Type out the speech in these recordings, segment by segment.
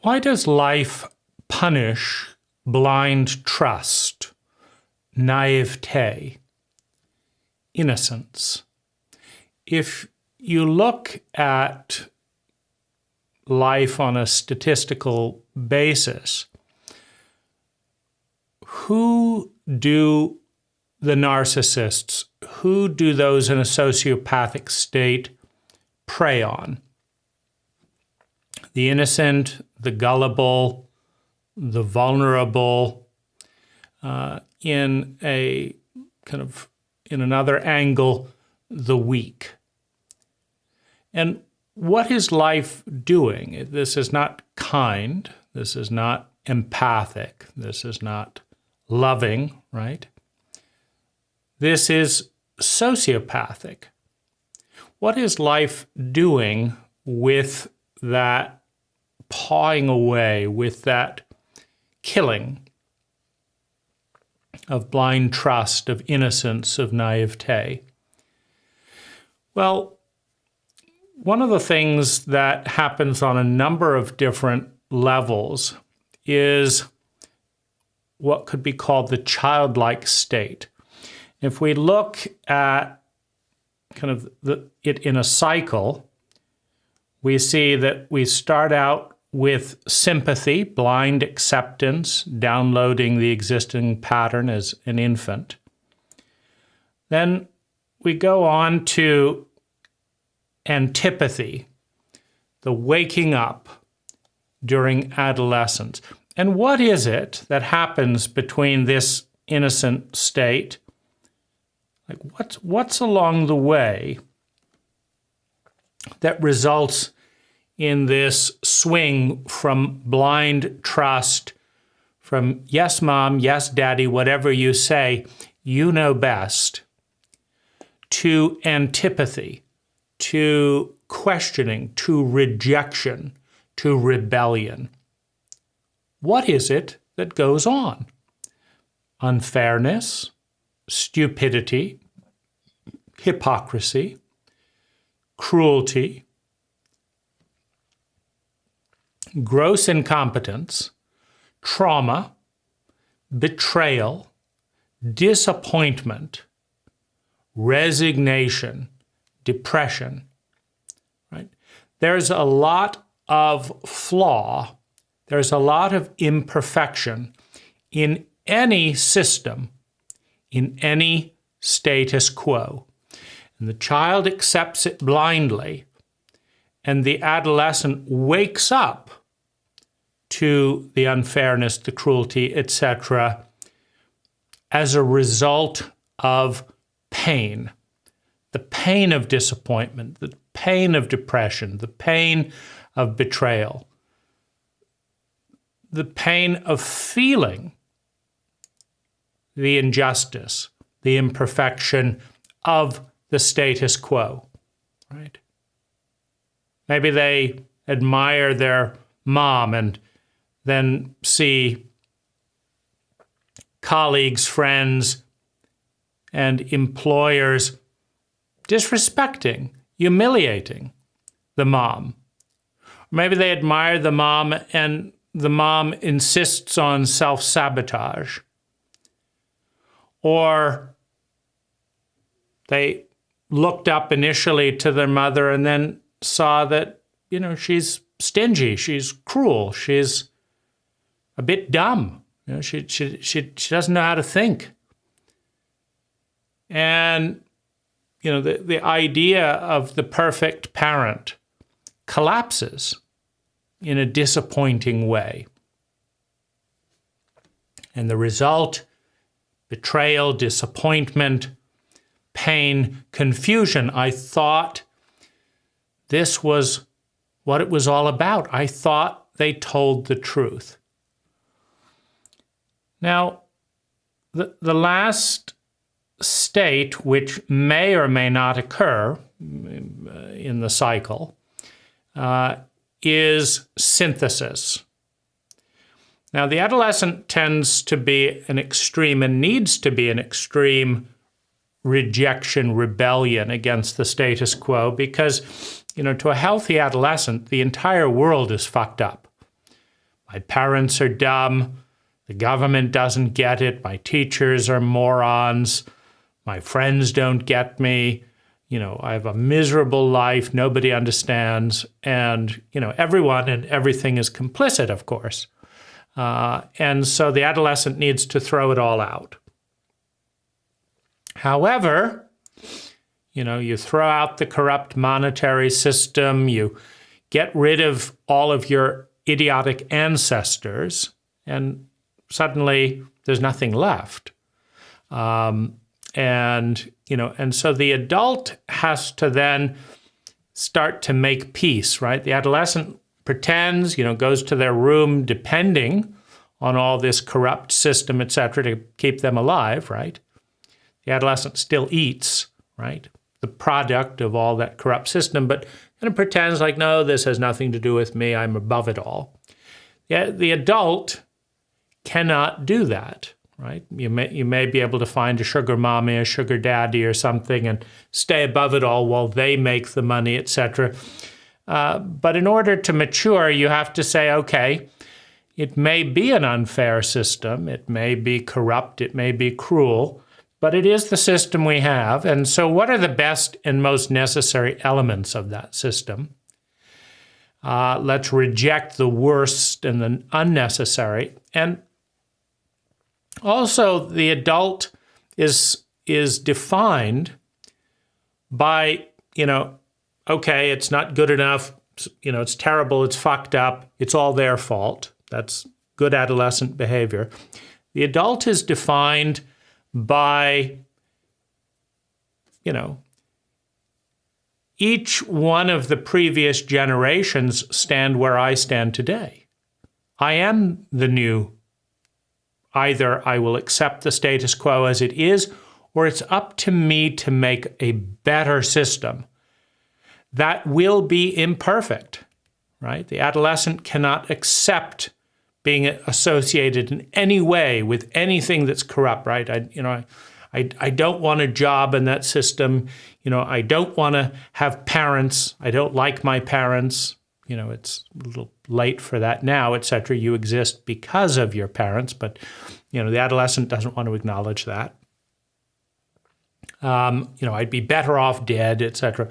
Why does life punish blind trust, naivete, innocence? If you look at life on a statistical basis, who do the narcissists, who do those in a sociopathic state prey on? The innocent, the gullible, the vulnerable, in another angle, the weak. And what is life doing? This is not kind. This is not empathic. This is not loving, right? This is sociopathic. What is life doing with that pawing away, with that killing of blind trust, of innocence, of naivete? Well, one of the things that happens on a number of different levels is what could be called the childlike state. If we look at it in a cycle, we see that we start out with sympathy, blind acceptance, downloading the existing pattern as an infant. Then we go on to antipathy, the waking up during adolescence. And what is it that happens between this innocent state? Like what's along the way that results in this swing from blind trust, from yes, mom, yes, daddy, whatever you say, you know best, to antipathy, to questioning, to rejection, to rebellion? What is it that goes on? Unfairness, stupidity, hypocrisy, cruelty, gross incompetence, trauma, betrayal, disappointment, resignation, depression, right? There's a lot of flaw, there's a lot of imperfection in any system, in any status quo. And the child accepts it blindly, and the adolescent wakes up to the unfairness, the cruelty, etc., as a result of pain. The pain of disappointment, the pain of depression, the pain of betrayal, the pain of feeling the injustice, the imperfection of the status quo, right? Maybe they admire their mom and then see colleagues, friends, and employers disrespecting, humiliating the mom. Maybe they admire the mom and the mom insists on self-sabotage. Or they looked up initially to their mother and then saw that, she's stingy, she's cruel, she's a bit dumb. She doesn't know how to think. And, the idea of the perfect parent collapses in a disappointing way. And the result, betrayal, disappointment, pain, confusion. I thought this was what it was all about. I thought they told the truth. Now, the last state, which may or may not occur in the cycle, is synthesis. Now, the adolescent tends to be an extreme and needs to be an extreme rejection, rebellion against the status quo because, to a healthy adolescent, the entire world is fucked up. My parents are dumb. The government doesn't get it. My teachers are morons. My friends don't get me. I have a miserable life. Nobody understands. And, everyone and everything is complicit, of course. And so the adolescent needs to throw it all out. However, you throw out the corrupt monetary system, you get rid of all of your idiotic ancestors, and suddenly there's nothing left. And so the adult has to then start to make peace, right? The adolescent pretends, goes to their room depending on all this corrupt system, et cetera, to keep them alive, right? The adolescent still eats, right? The product of all that corrupt system, but kind of pretends like, no, this has nothing to do with me. I'm above it all. Yeah, the adult cannot do that, right? You may be able to find a sugar mommy, a sugar daddy or something and stay above it all while they make the money, et cetera. But in order to mature, you have to say, okay, it may be an unfair system. It may be corrupt. It may be cruel. But it is the system we have. And so what are the best and most necessary elements of that system? Let's reject the worst and the unnecessary. And also, the adult is defined by, okay, it's not good enough, it's terrible, it's fucked up, it's all their fault. That's good adolescent behavior. The adult is defined by, each one of the previous generations stand where I stand today. I am the new. Either I will accept the status quo as it is, or it's up to me to make a better system that will be imperfect, right? The adolescent cannot accept being associated in any way with anything that's corrupt, right? I don't want a job in that system. I don't want to have parents. I don't like my parents. It's a little late for that now, et cetera. You exist because of your parents, but, the adolescent doesn't want to acknowledge that. I'd be better off dead, et cetera.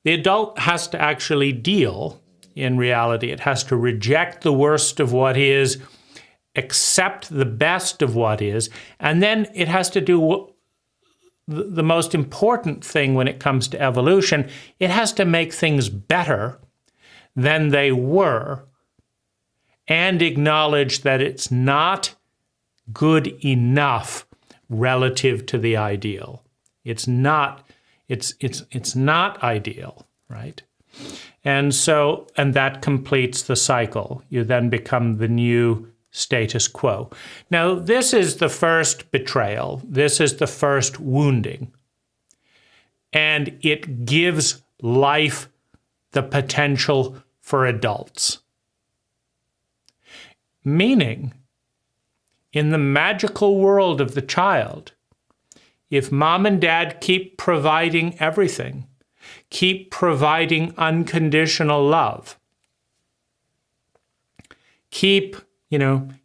The adult has to actually deal in reality. It has to reject the worst of what is, accept the best of what is, and then it has to do the most important thing when it comes to evolution. It has to make things better than they were and acknowledge that it's not good enough relative to the ideal. It's not ideal, right? And that completes the cycle. You then become the new status quo. Now, this is the first betrayal. This is the first wounding. And it gives life the potential for adults. Meaning, in the magical world of the child, if mom and dad keep providing everything, keep providing unconditional love, keep,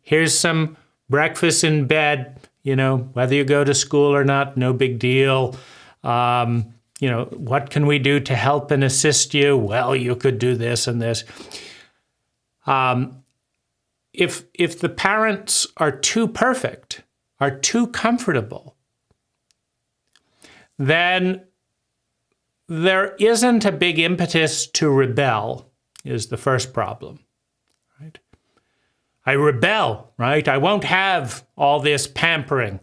here's some breakfast in bed, whether you go to school or not, no big deal. What can we do to help and assist you? Well, you could do this and this. If the parents are too perfect, are too comfortable, then there isn't a big impetus to rebel, is the first problem, right? I rebel, right? I won't have all this pampering.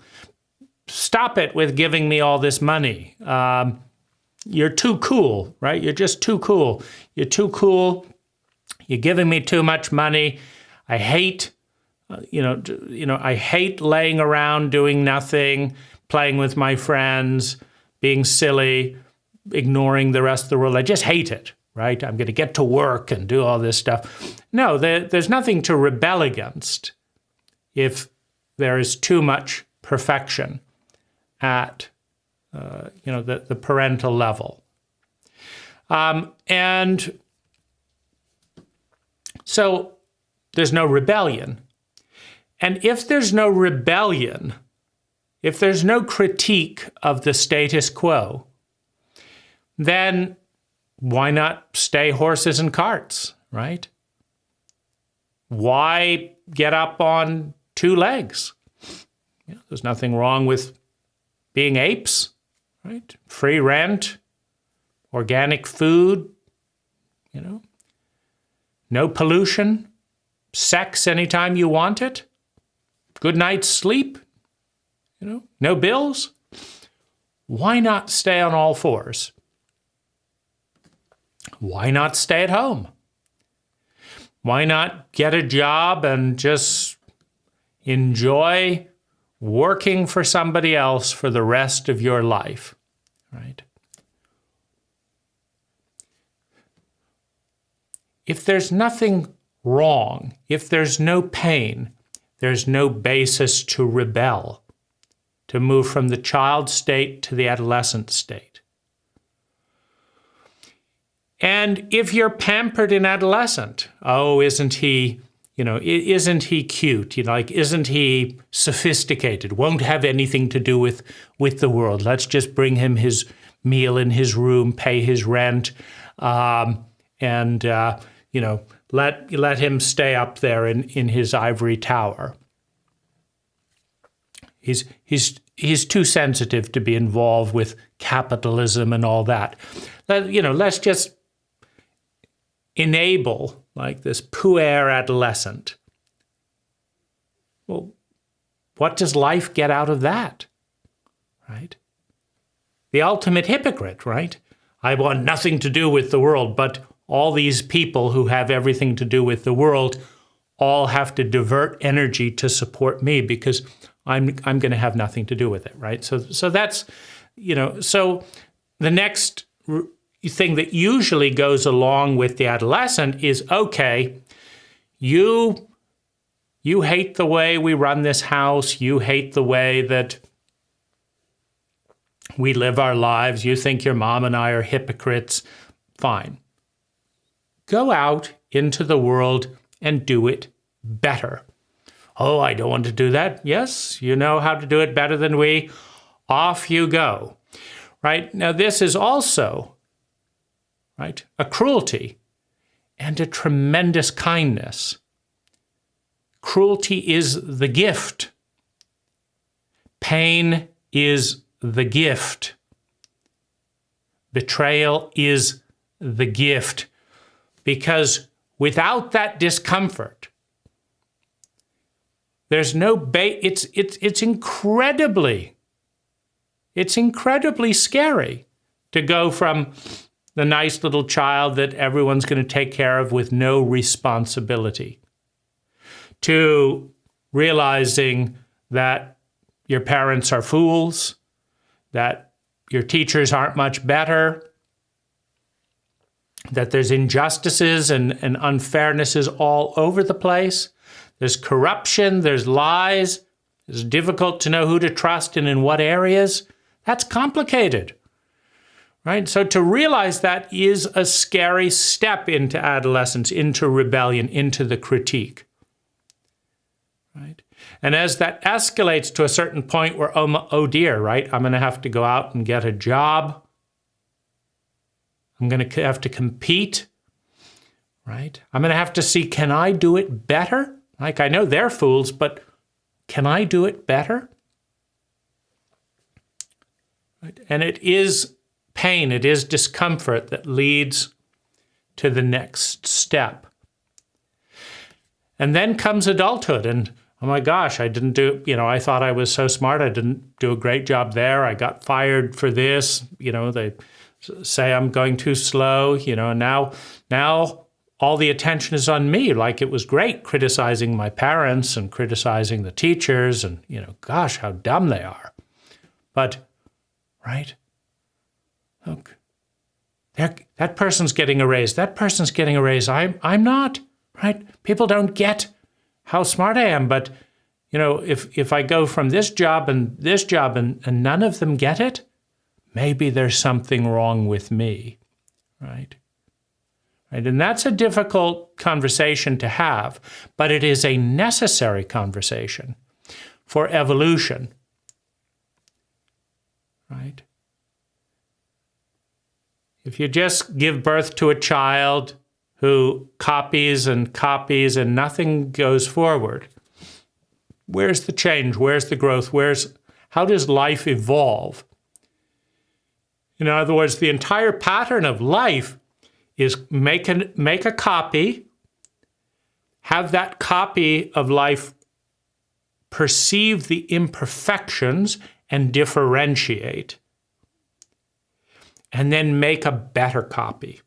Stop it with giving me all this money. You're too cool, right? You're just too cool. You're too cool. You're giving me too much money. I hate, I hate laying around doing nothing, playing with my friends, being silly, ignoring the rest of the world. I just hate it, right? I'm going to get to work and do all this stuff. No, there's nothing to rebel against if there is too much perfection at the parental level. And so there's no rebellion. And if there's no rebellion, if there's no critique of the status quo, then why not stay horses and carts, right? Why get up on two legs? There's nothing wrong with being apes, right? Free rent, organic food, no pollution, sex anytime you want it, good night's sleep, no bills. Why not stay on all fours? Why not stay at home? Why not get a job and just enjoy working for somebody else for the rest of your life, right? If there's nothing wrong, if there's no pain, there's no basis to rebel, to move from the child state to the adolescent state. And if you're pampered in adolescent, oh, isn't he cute? Isn't he sophisticated? Won't have anything to do with the world. Let's just bring him his meal in his room, pay his rent, and let him stay up there in his ivory tower. He's too sensitive to be involved with capitalism and all that. Let's just enable this puer adolescent. Well, what does life get out of that, right? The ultimate hypocrite, right? I want nothing to do with the world, but all these people who have everything to do with the world all have to divert energy to support me because I'm going to have nothing to do with it, right? So that's, so the next thing that usually goes along with the adolescent is, okay, you hate the way we run this house. You hate the way that we live our lives. You think your mom and I are hypocrites. Fine. Go out into the world and do it better. Oh, I don't want to do that. Yes, you know how to do it better than we. Off you go. Right? Now, this is also, right, a cruelty and a tremendous kindness. Cruelty is the gift. Pain is the gift. Betrayal is the gift. Because without that discomfort, there's no it's incredibly scary to go from the nice little child that everyone's going to take care of with no responsibility to realizing that your parents are fools, that your teachers aren't much better, that there's injustices and unfairnesses all over the place. There's corruption, there's lies. It's difficult to know who to trust and in what areas. That's complicated, right? So to realize that is a scary step into adolescence, into rebellion, into the critique, right? And as that escalates to a certain point where, oh dear, right? I'm going to have to go out and get a job. I'm going to have to compete, right? I'm going to have to see, can I do it better? Like, I know they're fools, but can I do it better? Right? And it is pain, it is discomfort that leads to the next step. And then comes adulthood, and oh my gosh, I didn't do, I thought I was so smart, I didn't do a great job there, I got fired for this, they say I'm going too slow, now all the attention is on me. Like, it was great criticizing my parents and criticizing the teachers and, gosh, how dumb they are. But, right? Look, that person's getting a raise. That person's getting a raise. I'm not, right? People don't get how smart I am. But, if I go from this job and none of them get it, maybe there's something wrong with me, right? right? And that's a difficult conversation to have, but it is a necessary conversation for evolution, right? If you just give birth to a child who copies and copies and nothing goes forward, where's the change? Where's the growth? How does life evolve? In other words, the entire pattern of life is make a copy, have that copy of life perceive the imperfections and differentiate, and then make a better copy.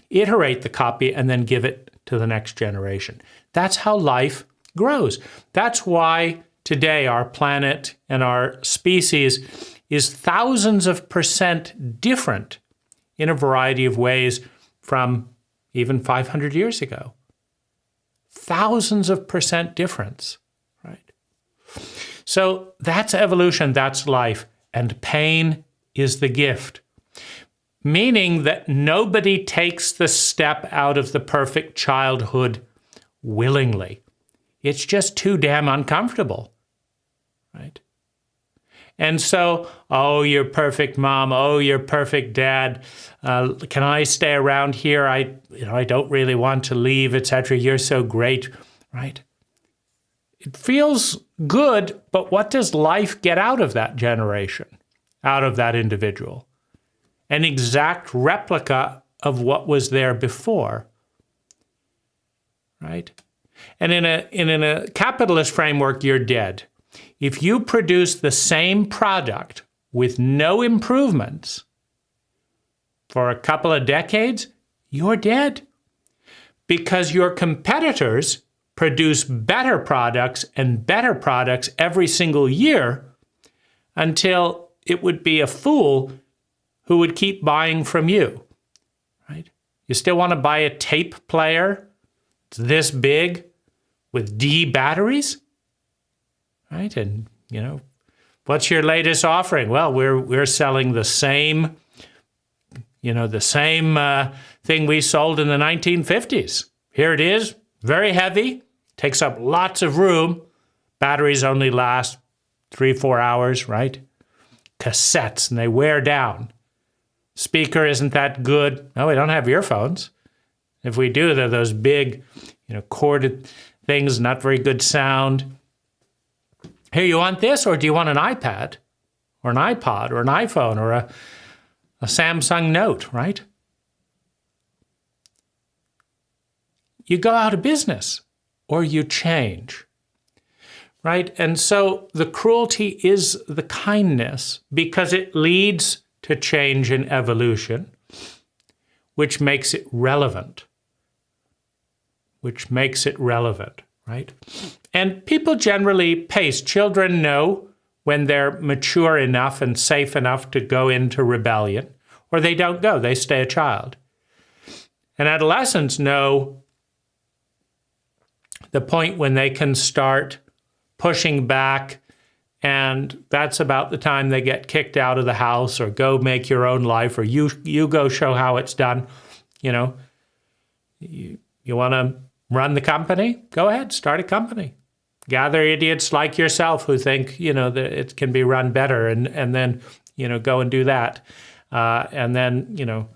Iterate the copy and then give it to the next generation. That's how life grows. That's why today our planet and our species is thousands of percent different in a variety of ways from even 500 years ago. Thousands of percent difference, right? So that's evolution, that's life, and pain is the gift. Meaning that nobody takes the step out of the perfect childhood willingly. It's just too damn uncomfortable, right? And so, oh, you're perfect mom. Oh, you're perfect dad. Can I stay around here? I don't really want to leave, etc. You're so great, right? It feels good, but what does life get out of that generation, out of that individual? An exact replica of what was there before, right? And in a capitalist framework, you're dead. If you produce the same product with no improvements for a couple of decades, you're dead. Because your competitors produce better products and better products every single year until it would be a fool who would keep buying from you, right? You still want to buy a tape player this big with D batteries, right? And, what's your latest offering? Well, we're selling the same, the same thing we sold in the 1950s. Here it is, very heavy, takes up lots of room. Batteries only last 3-4 hours, right? Cassettes, and they wear down. Speaker isn't that good. No, we don't have earphones. If we do, they're those big, corded things, not very good sound. Here, you want this, or do you want an iPad, or an iPod, or an iPhone, or a Samsung Note, right? You go out of business, or you change, right? And so the cruelty is the kindness, because it leads to change in evolution, which makes it relevant. Right? And people generally pace. Children know when they're mature enough and safe enough to go into rebellion, or they don't go, they stay a child. And adolescents know the point when they can start pushing back, and that's about the time they get kicked out of the house, or go make your own life, or you go show how it's done. You want to run the company? Go ahead, start a company. Gather idiots like yourself who think, that it can be run better, and then, go and do that. And then,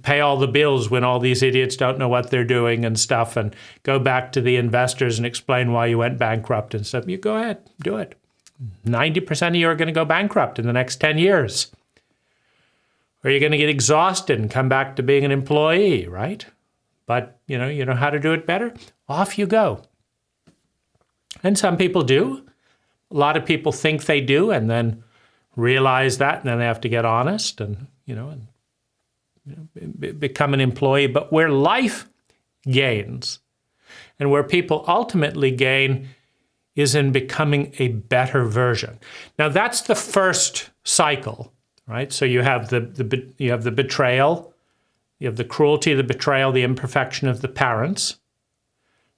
pay all the bills when all these idiots don't know what they're doing and stuff, and go back to the investors and explain why you went bankrupt and stuff. You go ahead, do it. 90% of you are going to go bankrupt in the next 10 years. Or you're going to get exhausted and come back to being an employee, right? But, you know how to do it better? Off you go. And some people do. A lot of people think they do and then realize that, and then they have to get honest and become an employee. But where life gains and where people ultimately gain is in becoming a better version. Now, that's the first cycle, right? So you have the betrayal, you have the cruelty, the betrayal, the imperfection of the parents,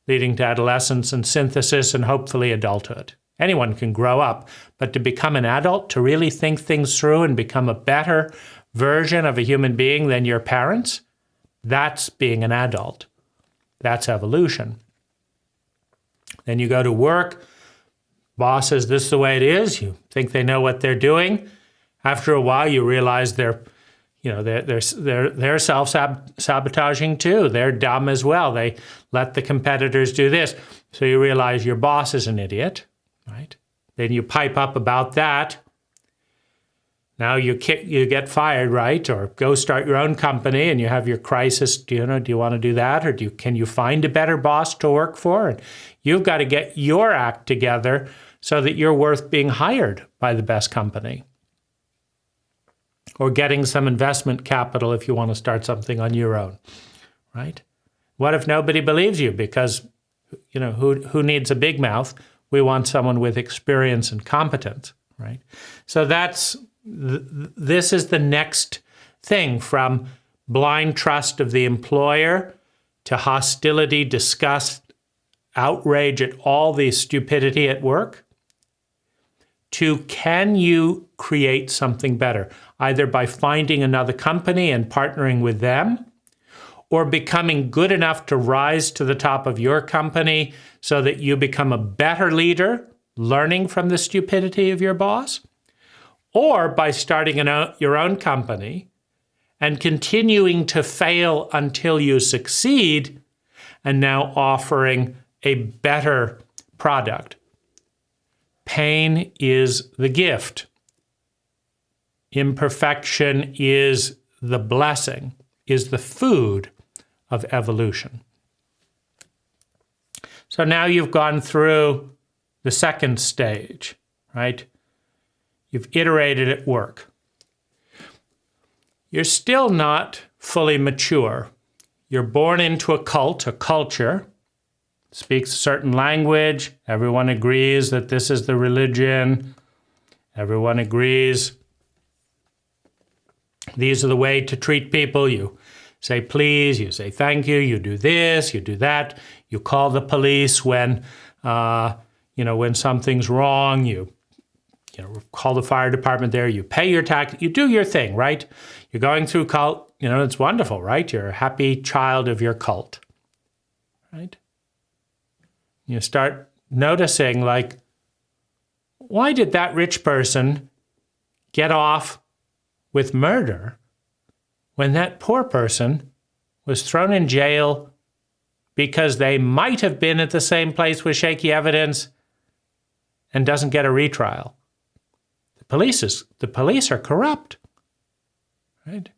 leading to adolescence and synthesis and hopefully adulthood. Anyone can grow up, but to become an adult, to really think things through and become a better version of a human being than your parents, That's being an adult. That's evolution. Then you go to work. Boss says, this is the way it is. You think they know what they're doing. After a while, you realize they're self-sabotaging too. They're dumb as well. They let the competitors do this. So you realize your boss is an idiot, right? Then you pipe up about that. Now you get fired, right? Or go start your own company and you have your crisis. Do you want to do that? Or can you find a better boss to work for? And you've got to get your act together so that you're worth being hired by the best company. Or getting some investment capital if you want to start something on your own, right? What if nobody believes you? Because, who needs a big mouth? We want someone with experience and competence, right? So this is the next thing, from blind trust of the employer to hostility, disgust, outrage at all the stupidity at work, to can you create something better, either by finding another company and partnering with them, or becoming good enough to rise to the top of your company so that you become a better leader, learning from the stupidity of your boss, or by starting your own company and continuing to fail until you succeed and now offering a better product. Pain is the gift. Imperfection is the blessing, is the food of evolution. So now you've gone through the second stage, right? You've iterated at work. You're still not fully mature. You're born into a culture, speaks a certain language. Everyone agrees that this is the religion. Everyone agrees these are the way to treat people. You say please, you say thank you, you do this, you do that. You call the police when something's wrong. You call the fire department there. You pay your tax. You do your thing, right? You're going through cult. It's wonderful, right? You're a happy child of your cult, right? You start noticing, like, why did that rich person get off with murder when that poor person was thrown in jail because they might have been at the same place with shaky evidence and doesn't get a retrial? The police are corrupt, right?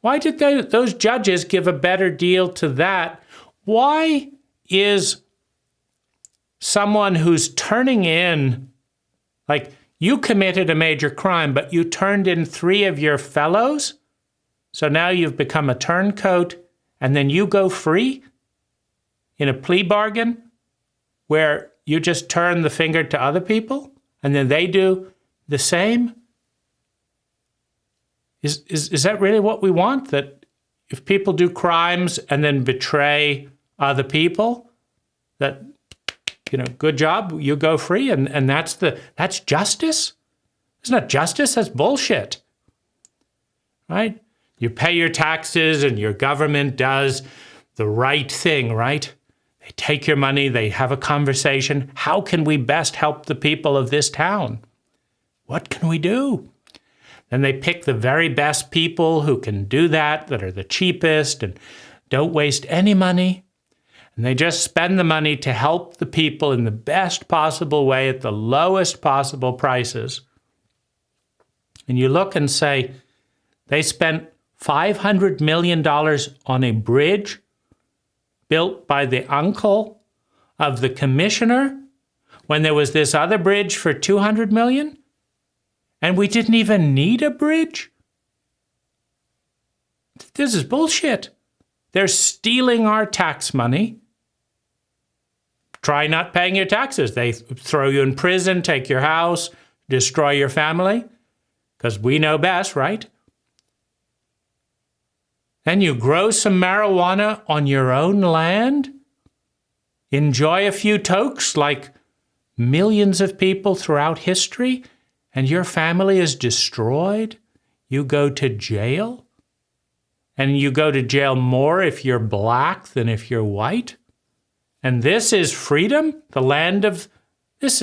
Why did those judges give a better deal to that? Why is someone who's turning in, like, you committed a major crime, but you turned in 3 of your fellows, so now you've become a turncoat, and then you go free in a plea bargain where you just turn the finger to other people, and then they do the same? Is that really what we want? That if people do crimes and then betray other people, that, good job, you go free, and that's justice? It's not justice, that's bullshit, right? You pay your taxes and your government does the right thing, right? They take your money, they have a conversation. How can we best help the people of this town? What can we do? Then they pick the very best people who can do that are the cheapest and don't waste any money. And they just spend the money to help the people in the best possible way at the lowest possible prices. And you look and say, they spent $500 million on a bridge built by the uncle of the commissioner when there was this other bridge for $200 million? And we didn't even need a bridge? This is bullshit. They're stealing our tax money. Try not paying your taxes. They throw you in prison, take your house, destroy your family, because we know best, right? Then you grow some marijuana on your own land, enjoy a few tokes like millions of people throughout history, and your family is destroyed. You go to jail. and you go to jail more if you're black than if you're white. And this is freedom, the land of this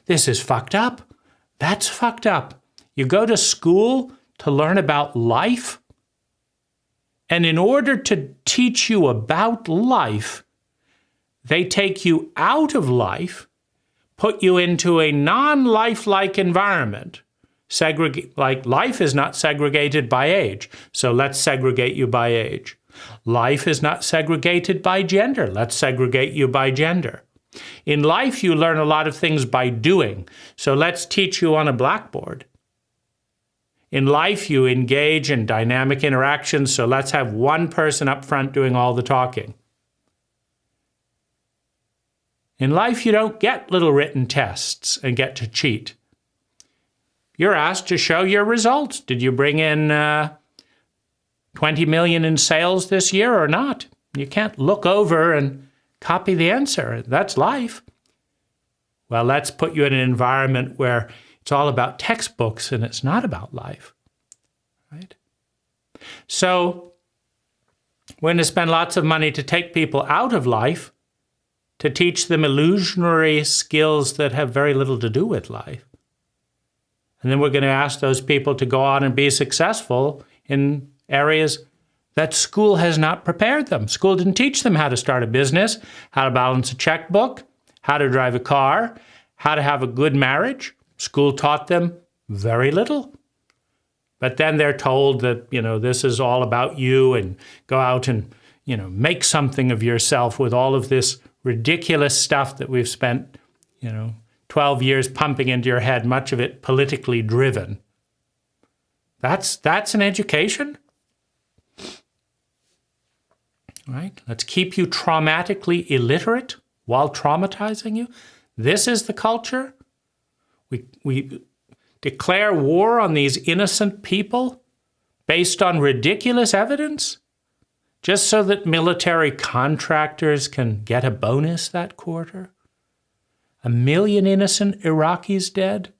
is fucked up. That's fucked up. You go to school to learn about life, and in order to teach you about life, they take you out of life, put you into a non-lifelike environment. Like life is not segregated by age, so let's segregate you by age. Life is not segregated by gender, let's segregate you by gender. In life, you learn a lot of things by doing, so let's teach you on a blackboard. In life, you engage in dynamic interactions, so let's have one person up front doing all the talking. In life, you don't get little written tests and get to cheat. You're asked to show your results. Did you bring in 20 million in sales this year or not? You can't look over and copy the answer. That's life. Well, let's put you in an environment where it's all about textbooks and it's not about life, right? So we're going to spend lots of money to take people out of life to teach them illusionary skills that have very little to do with life. And then we're going to ask those people to go on and be successful in areas that school has not prepared them. School didn't teach them how to start a business, how to balance a checkbook, how to drive a car, how to have a good marriage. School taught them very little. But then they're told that, this is all about you and go out and, make something of yourself with all of this ridiculous stuff that we've spent, 12 years pumping into your head, much of it politically driven. That's an education, right? Let's keep you traumatically illiterate while traumatizing you. This is the culture. We declare war on these innocent people based on ridiculous evidence, just so that military contractors can get a bonus that quarter. 1 million innocent Iraqis dead.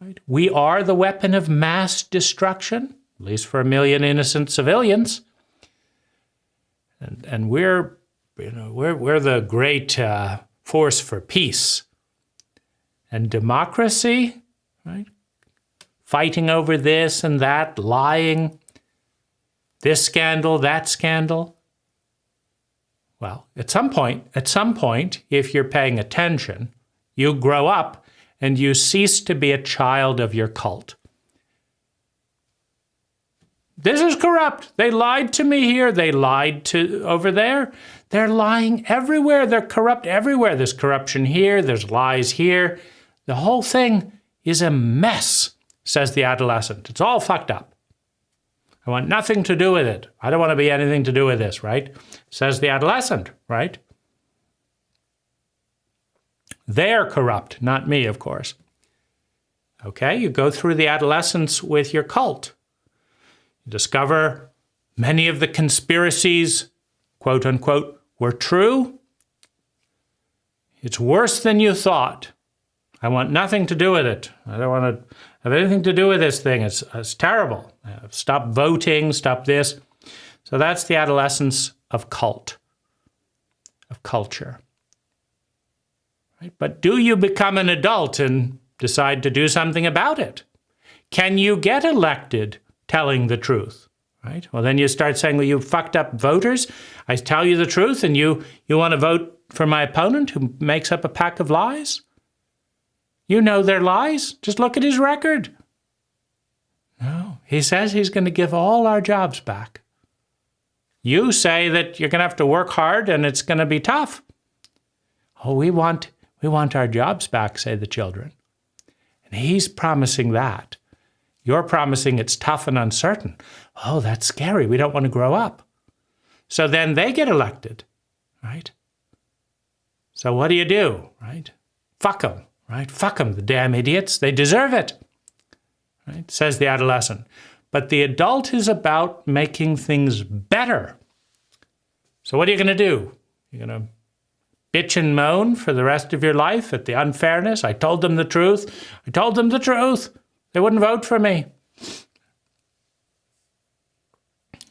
Right? We are the weapon of mass destruction, at least for 1 million innocent civilians. And we're the great force for peace and democracy, right? Fighting over this and that, lying, this scandal, that scandal. Well, at some point, if you're paying attention, you grow up and you cease to be a child of your cult. This is corrupt. They lied to me here. They lied to over there. They're lying everywhere. They're corrupt everywhere. There's corruption here. There's lies here. The whole thing is a mess, says the adolescent. It's all fucked up. I want nothing to do with it. I don't want to be anything to do with this, right? Says the adolescent, right? They're corrupt, not me, of course. Okay, you go through the adolescence with your cult. You discover many of the conspiracies, quote unquote, were true. It's worse than you thought. I want nothing to do with it. I don't want to have anything to do with this thing. It's terrible. Stop voting, stop this. So that's the adolescence of cult, of culture. Right? But do you become an adult and decide to do something about it? Can you get elected telling the truth? Right? Well, then you start saying, well, you fucked up voters. I tell you the truth and you want to vote for my opponent who makes up a pack of lies? You know they're lies. Just look at his record. No, he says he's going to give all our jobs back. You say that you're going to have to work hard and it's going to be tough. Oh, we want our jobs back, say the children. And he's promising that. You're promising it's tough and uncertain. Oh, that's scary. We don't want to grow up. So then they get elected, right? So what do? Right? Fuck them. Right? Fuck them, the damn idiots. They deserve it. Right? Says the adolescent. But the adult is about making things better. So what are you going to do? You're going to bitch and moan for the rest of your life at the unfairness? I told them the truth. I told them the truth. They wouldn't vote for me.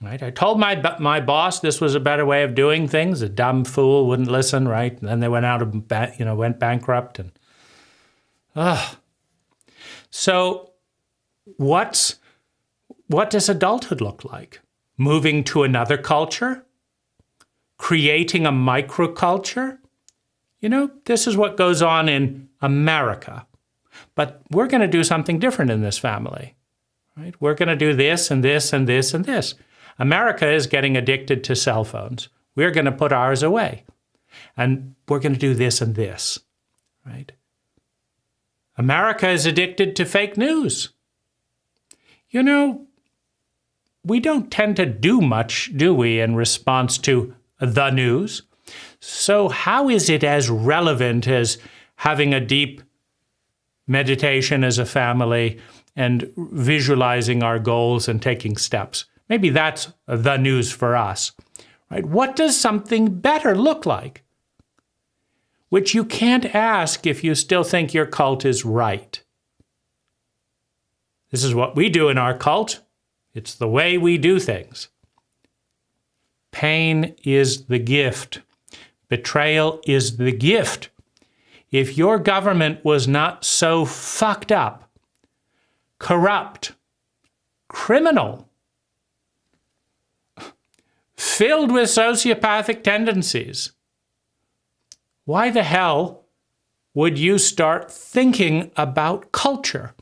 right? I told my boss this was a better way of doing things. A dumb fool wouldn't listen, right? And then they went out of, went bankrupt. And so what does adulthood look like? Moving to another culture? Creating a microculture? This is what goes on in America. But we're going to do something different in this family, right? We're going to do this and this and this and this. America is getting addicted to cell phones. We're going to put ours away. And we're going to do this and this, right? America is addicted to fake news. We don't tend to do much, do we, in response to the news? So how is it as relevant as having a deep meditation as a family and visualizing our goals and taking steps? Maybe that's the news for us, right? What does something better look like? Which you can't ask if you still think your cult is right. This is what we do in our cult. It's the way we do things. Pain is the gift. Betrayal is the gift. If your government was not so fucked up, corrupt, criminal, filled with sociopathic tendencies, why the hell would you start thinking about culture,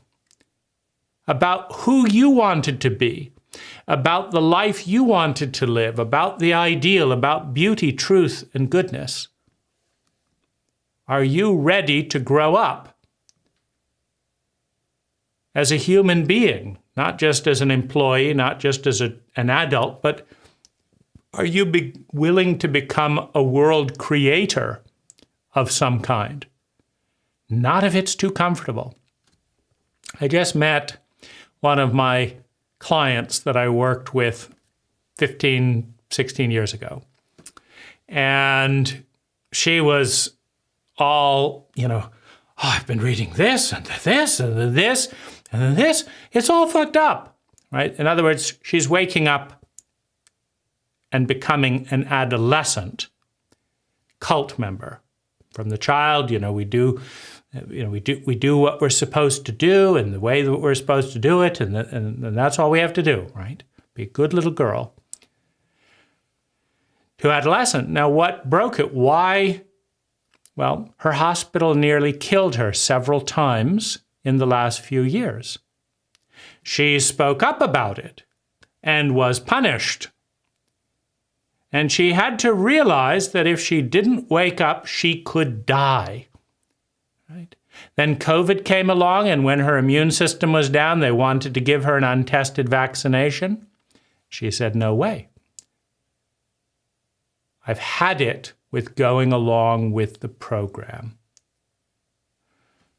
about who you wanted to be, about the life you wanted to live, about the ideal, about beauty, truth, and goodness? Are you ready to grow up as a human being, not just as an employee, not just as an adult, but are you willing to become a world creator of some kind? Not if it's too comfortable. I just met one of my clients that I worked with 15, 16 years ago. And she was all, I've been reading this and this and this and this. It's all fucked up, right? In other words, she's waking up and becoming an adolescent cult member. From the child, we do what we're supposed to do and the way that we're supposed to do it, and that's all we have to do, right? Be a good little girl. To adolescent. Now, what broke it? Why? Well, her hospital nearly killed her several times in the last few years. She spoke up about it and was punished. And she had to realize that if she didn't wake up, she could die. Right? Then COVID came along, and when her immune system was down, they wanted to give her an untested vaccination. She said, no way. I've had it with going along with the program.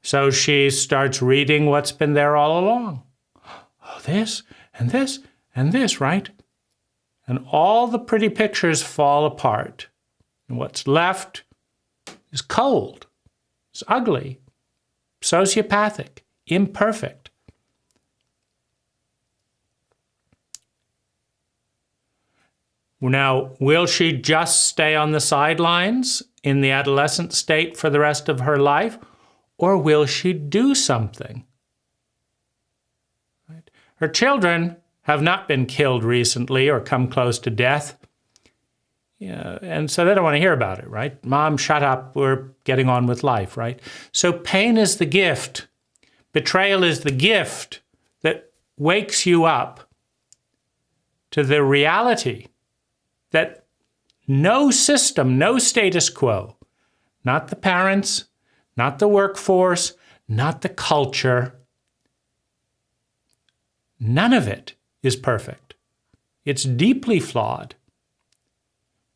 So she starts reading what's been there all along. Oh, this and this and this, right? And all the pretty pictures fall apart. And what's left is cold. It's ugly, sociopathic, imperfect. Now, will she just stay on the sidelines in the adolescent state for the rest of her life? Or will she do something? Right? Her children have not been killed recently or come close to death. Yeah, and so they don't want to hear about it, right? Mom, shut up, we're getting on with life, right? So pain is the gift. Betrayal is the gift that wakes you up to the reality that no system, no status quo, not the parents, not the workforce, not the culture, none of it is perfect. It's deeply flawed.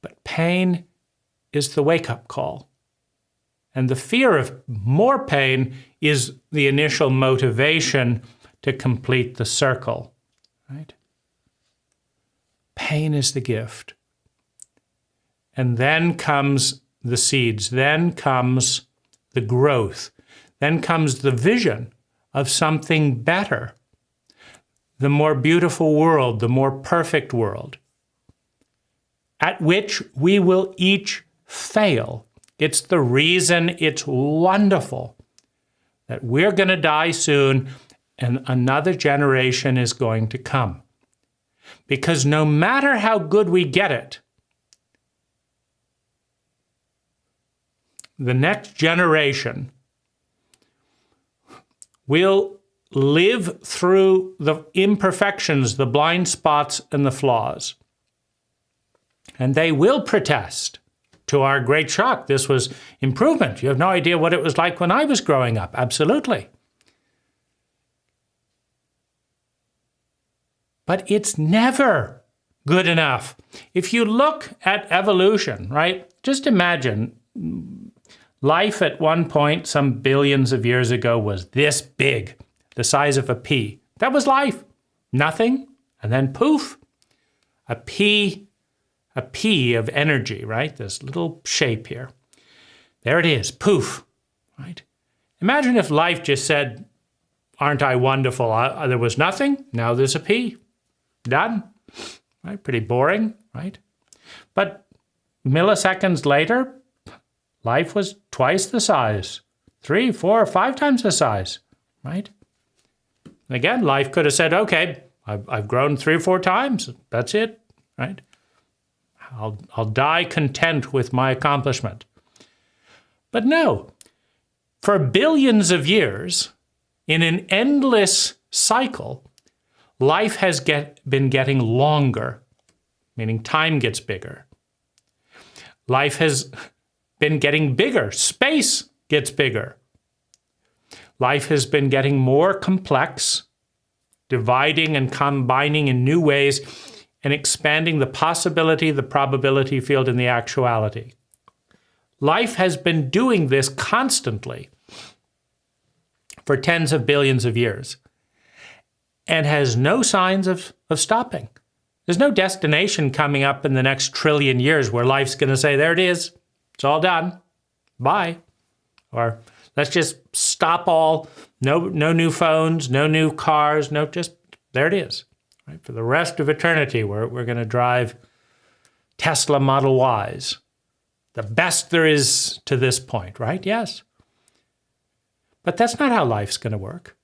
But pain is the wake-up call. And the fear of more pain is the initial motivation to complete the circle, right? Pain is the gift. And then comes the seeds. Then comes the growth. Then comes the vision of something better. the more beautiful world, the more perfect world, at which we will each fail. It's the reason it's wonderful that we're going to die soon and another generation is going to come. Because no matter how good we get it, the next generation will live through the imperfections, the blind spots, and the flaws. And they will protest. To our great shock, this was improvement. You have no idea what it was like when I was growing up. Absolutely. But it's never good enough. If you look at evolution, right? Just imagine life at one point, some billions of years ago, was this big, the size of a pea. That was life. Nothing, and then poof, a pea of energy, right? This little shape here. There it is, poof, right? Imagine if life just said, aren't I wonderful? There was nothing, now there's a pea. Done, right? Pretty boring, right? But milliseconds later, life was twice the size, 3, 4, 5 times the size, right? And again, life could have said, okay, I've grown 3 or 4 times. That's it, right? I'll die content with my accomplishment. But no, for billions of years, in an endless cycle, life has been getting longer, meaning time gets bigger. Life has been getting bigger. Space gets bigger. Life has been getting more complex, dividing and combining in new ways, and expanding the possibility, the probability field, and the actuality. Life has been doing this constantly for tens of billions of years and has no signs of stopping. There's no destination coming up in the next trillion years where life's going to say, there it is, it's all done, bye. Or let's just stop all, no new phones, no new cars, just there it is. Right? For the rest of eternity, we're going to drive Tesla Model Ys. The best there is to this point, right? Yes. But that's not how life's going to work.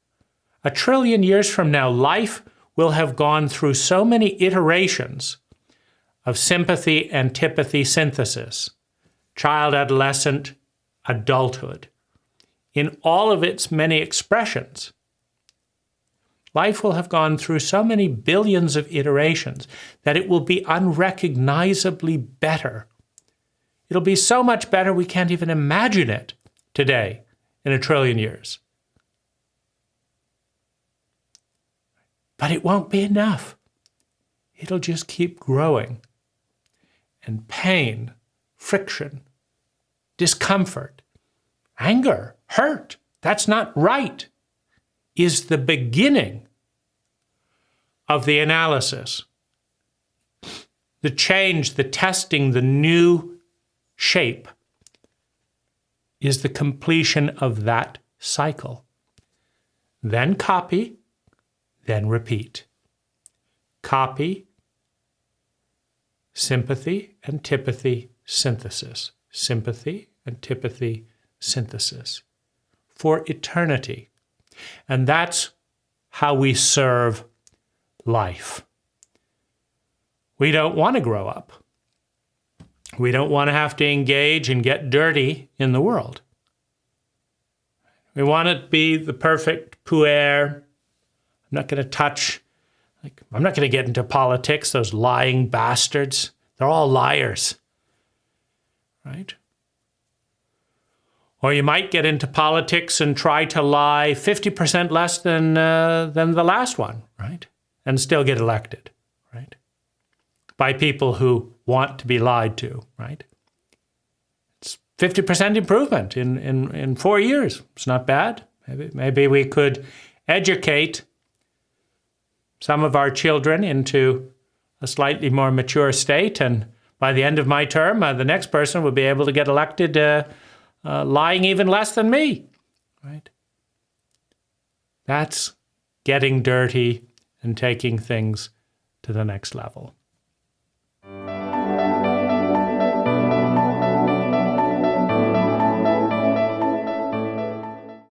1 trillion years from now, life will have gone through so many iterations of sympathy, antipathy, synthesis, child, adolescent, adulthood, in all of its many expressions. Life will have gone through so many billions of iterations that it will be unrecognizably better. It'll be so much better we can't even imagine it today in 1 trillion years. But it won't be enough. It'll just keep growing. And pain, friction, discomfort, anger, hurt, that's not right, is the beginning of the analysis. The change, the testing, the new shape is the completion of that cycle. Then copy, then repeat. Copy, sympathy, antipathy, synthesis. Sympathy, antipathy, synthesis. For eternity. And that's how we serve life. We don't want to grow up. We don't want to have to engage and get dirty in the world. We want it to be the perfect puer. I'm not going to touch, I'm not going to get into politics, those lying bastards. They're all liars, right? Or you might get into politics and try to lie 50% less than the last one, right? And still get elected, right? By people who want to be lied to, right? It's 50% improvement in 4 years. It's not bad. Maybe we could educate some of our children into a slightly more mature state, and by the end of my term, the next person will be able to get elected lying even less than me, right? That's getting dirty and taking things to the next level.